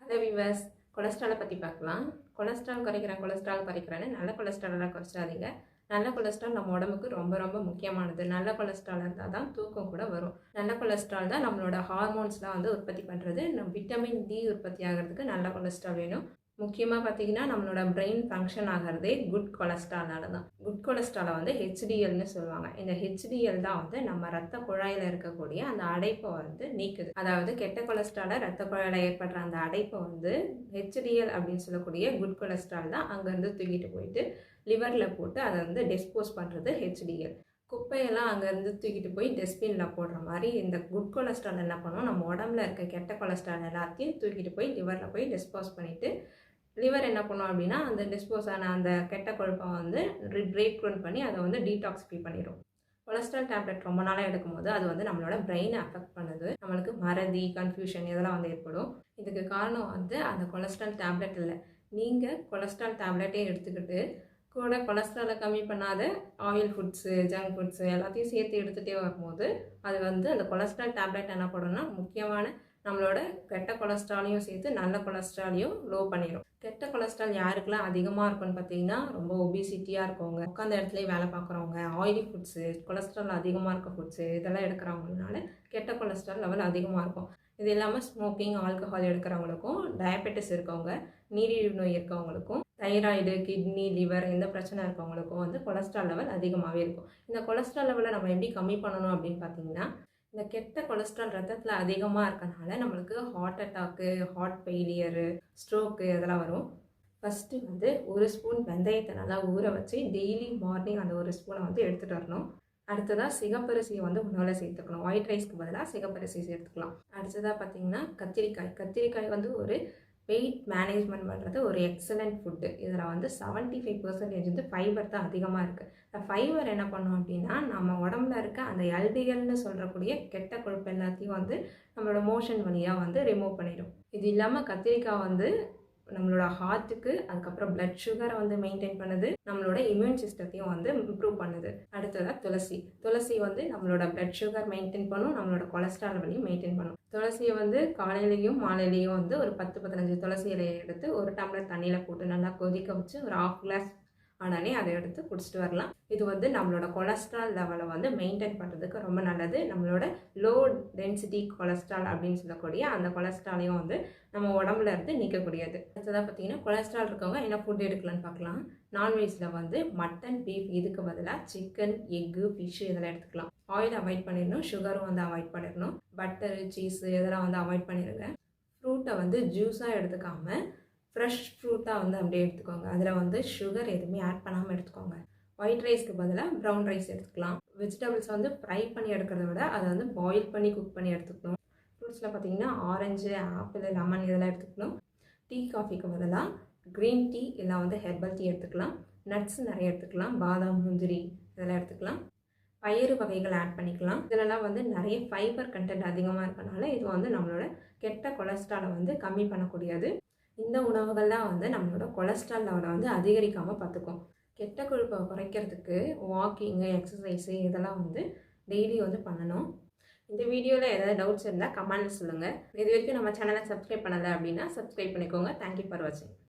Hello viewers, கொலஸ்ட்ராலை பற்றி பார்க்கலாம். Cholesterol குறைக்கிறேன்னு நல்ல கொலஸ்ட்ராலெல்லாம் குறைச்சிடாதீங்க. நல்ல கொலஸ்ட்ரால் நம்ம உடம்புக்கு ரொம்ப ரொம்ப முக்கியமானது. நல்ல கொலஸ்ட்ரால் இருந்தால் தான் தூக்கம் கூட வரும். நல்ல கொலஸ்ட்ரால் தான் நம்மளோட ஹார்மோன்ஸ்லாம் வந்து உற்பத்தி பண்ணுறது. விட்டமின் டி உற்பத்தி ஆகிறதுக்கு நல்ல கொலஸ்ட்ரால் வேணும். முக்கியமாக பார்த்தீங்கன்னா நம்மளோட பிரெயின் ஃபங்க்ஷன் ஆகிறதே குட் கொலஸ்ட்ராலால தான். குட் கொலஸ்ட்ராலை வந்து ஹெச்டிஎல்னு சொல்லுவாங்க. இந்த ஹெச்டிஎல் தான் வந்து நம்ம ரத்த குழாயில் இருக்கக்கூடிய அந்த அடைப்பை வந்து நீக்குது. அதாவது கெட்ட கொலஸ்ட்ராலை ரத்த குழாயில் ஏற்படுற அந்த அடைப்பை வந்து ஹெச்டிஎல் அப்படின்னு சொல்லக்கூடிய குட் கொலஸ்ட்ரால் தான் அங்கேருந்து தூக்கிட்டு போயிட்டு லிவரில் போட்டு அதை வந்து டிஸ்போஸ் பண்ணுறது ஹெச்டிஎல். குப்பையெல்லாம் அங்கேருந்து தூக்கிட்டு போய் டஸ்ட்பினில் போடுற மாதிரி இந்த குட் கொலஸ்ட்ரால் என்ன பண்ணுவோம், நம்ம உடம்புல இருக்க கெட்ட கொலஸ்ட்ரால் எல்லாத்தையும் தூக்கிட்டு போய் லிவரில் போய் டிஸ்போஸ் பண்ணிவிட்டு லிவர் என்ன பண்ணும் அப்படின்னா அந்த டிஸ்போஸ் ஆன அந்த கெட்ட கொழுப்பை வந்து பிரேக் டவுன் பண்ணி அதை வந்து டீடாக்சிஃபை பண்ணிடும். கொலஸ்ட்ரால் டேப்லெட் ரொம்ப நாளாக எடுக்கும்போது அது வந்து நம்மளோட பிரெயினை அஃபெக்ட் பண்ணுது. நம்மளுக்கு மறதி, கன்ஃபியூஷன் இதெல்லாம் வந்து ஏற்படும். இதுக்கு காரணம் வந்து அந்த கொலஸ்ட்ரால் டேப்லெட் இல்லை. நீங்கள் கொலஸ்ட்ரால் டேப்லெட்டே எடுத்துக்கிட்டு கூட கொலஸ்ட்ராலை கம்மி பண்ணாத ஆயில் ஃபுட்ஸு, ஜங்க் ஃபுட்ஸு எல்லாத்தையும் சேர்த்து எடுத்துகிட்டே வரும்போது அது வந்து அந்த கொலஸ்ட்ரால் டேப்லெட் என்ன பண்ணுன்னா முக்கியமான நம்மளோட கெட்ட கொலஸ்ட்ராலையும் சேர்த்து நல்ல கொலஸ்ட்ராலையும் லோ பண்ணிடும். கெட்ட கொலஸ்ட்ரால் யாருக்கெல்லாம் அதிகமாக இருக்குன்னு பார்த்தீங்கன்னா ரொம்ப ஒபிசிட்டியாக இருக்கவங்க, உட்காந்த இடத்துலேயே வேலை பார்க்குறவங்க, ஆயிலி ஃபுட்ஸு, கொலஸ்ட்ரால் அதிகமாக இருக்க ஃபுட்ஸு இதெல்லாம் எடுக்கிறவங்கனால கெட்ட கொலஸ்ட்ரால் லெவல் அதிகமாக இருக்கும். இது இல்லாமல் ஸ்மோக்கிங், ஆல்கஹால் எடுக்கிறவங்களுக்கும், டயபெட்டிஸ் இருக்கவங்க, நீரிழிவு நோய் இருக்கவங்களுக்கும், தைராய்டு, கிட்னி, லிவர் இந்த பிரச்சனை இருக்கவங்களுக்கும் வந்து கொலஸ்ட்ரால் லெவல் அதிகமாகவே இருக்கும். இந்த கொலஸ்ட்ரால் லெவலை நம்ம எப்படி கம்மி பண்ணணும் அப்படின்னு பார்த்தீங்கன்னா, இந்த கெட்ட கொலஸ்ட்ரால் ரத்தத்தில் அதிகமாக இருக்கனால நம்மளுக்கு heart attack, heart failure, stroke இதெல்லாம் வரும். ஃபஸ்ட்டு வந்து ஒரு ஸ்பூன் வெந்தயத்தை நல்லா ஊற வச்சு டெய்லி மார்னிங் அந்த ஒரு ஸ்பூனை வந்து எடுத்துகிட்டு வரணும். அடுத்ததாக சிகப்பரிசியை வந்து உணவில் சேர்த்துக்கணும். ஒயிட் ரைஸ்க்கு பதிலாக சிகப்பரிசி சேர்த்துக்கலாம். அடுத்ததாக பார்த்தீங்கன்னா கத்திரிக்காய் வந்து ஒரு வெயிட் மேனேஜ்மெண்ட் பண்ணுறது ஒரு எக்ஸலண்ட் ஃபுட்டு. இதில் வந்து 75% வந்து ஃபைபர் தான் அதிகமாக இருக்குது. இந்த ஃபைபர் என்ன பண்ணும் அப்படின்னா நம்ம உடம்புல இருக்க அந்த எல்டிஎல்னு சொல்கிறக்கூடிய கெட்ட கொழுப்பு எல்லாத்தையும் வந்து நம்மளோட மோஷன் வழியாக வந்து ரிமூவ் பண்ணிடும். இது இல்லாமல் கத்திரிக்காய் வந்து நம்மளோட ஹார்ட்டுக்கு, அதுக்கப்புறம் பிளட் சுகரை வந்து மெயின்டைன் பண்ணுது, நம்மளோட இம்யூன் சிஸ்டத்தையும் வந்து இம்ப்ரூவ் பண்ணுது. அடுத்ததாக துளசி வந்து நம்மளோட பிளட் சுகர் மெயின்டைன் பண்ணும், நம்மளோட கொலஸ்ட்ரால் வழியும் மெயின்டைன் பண்ணும். துளசியை வந்து காலையிலையும் மாலையிலையும் வந்து ஒரு 10-15 துளசி இலையை எடுத்து ஒரு டம்ளர் தண்ணியில் போட்டு நல்லா கொதிக்க வச்சு ஒரு 1/2 கிளாஸ் ஆனாலே அதை எடுத்து குடிச்சிட்டு வரலாம். இது வந்து நம்மளோட கொலஸ்ட்ரால் லெவலை வந்து மெயின்டைன் பண்ணுறதுக்கு ரொம்ப நல்லது. நம்மளோட லோ டென்சிட்டி கொலஸ்ட்ரால் அப்படின்னு சொல்லக்கூடிய அந்த கொலஸ்ட்ராலையும் வந்து நம்ம உடம்புல இருந்து நீக்கக்கூடியது. அடுத்ததாக பார்த்தீங்கன்னா கொலஸ்ட்ரால் இருக்கவங்க என்ன ஃபுட் எடுக்கலான்னு பார்க்கலாம். நான்வெஜ்ஜில் வந்து மட்டன், பீஃப் இதுக்கு பதிலாக சிக்கன், எக்கு, ஃபிஷ்ஷு இதெல்லாம் எடுத்துக்கலாம். ஆயில் அவாய்ட் பண்ணிடணும், சுகரும் வந்து அவாய்ட் பண்ணிடணும். பட்டரு, சீஸு இதெல்லாம் வந்து அவாய்ட் பண்ணிடுங்க. ஃப்ரூட்டை வந்து ஜூஸாக எடுத்துக்காமல் ஃப்ரெஷ் ஃப்ரூட்டாக வந்து அப்படியே எடுத்துக்கோங்க. அதில் வந்து சுகர் எதுவுமே ஆட் பண்ணாமல் எடுத்துக்கோங்க. ஒயிட் ரைஸ்க்கு பதிலாக ப்ரௌன் ரைஸ் எடுத்துக்கலாம். வெஜிடபிள்ஸ் வந்து ஃப்ரை பண்ணி எடுக்கிறத விட அதை வந்து பாயில் பண்ணி குக் பண்ணி எடுத்துக்கணும். ஃப்ரூட்ஸில் பார்த்தீங்கன்னா ஆரஞ்சு, ஆப்பிள், லெமன் இதெல்லாம் எடுத்துக்கணும். டீ, காஃபிக்கு பதிலாக க்ரீன் டீ இல்லை வந்து ஹெர்பல் டீ எடுத்துக்கலாம். நட்ஸ் நிறைய எடுத்துக்கலாம். பாதாம், முந்திரி இதெல்லாம் எடுத்துக்கலாம். பயிறு வகைகள் ஆட் பண்ணிக்கலாம். இதிலெல்லாம் வந்து நிறைய ஃபைபர் கண்டென்ட் அதிகமாக இருக்கனால இது வந்து நம்மளோட கெட்ட கொலஸ்ட்ராலை வந்து கம்மி பண்ணக்கூடியது. இந்த உணவுகள் தான் வந்து நம்மளோட கொலஸ்ட்ரால் லெவலை வந்து அதிகரிக்காமல் பார்த்துக்கும். கெட்ட கொழுப்பை குறைக்கிறதுக்கு வாக்கிங்கு, எக்ஸசைஸு இதெல்லாம் வந்து டெய்லி வந்து பண்ணணும். இந்த வீடியோவில் ஏதாவது டவுட்ஸ் இருந்தால் கமெண்ட்டில் சொல்லுங்கள். இது வரைக்கும் நம்ம சேனலை சப்ஸ்கிரைப் பண்ணலை அப்படின்னா சப்ஸ்கிரைப் பண்ணிக்கோங்க. தேங்க்யூ ஃபார் வாட்சிங்.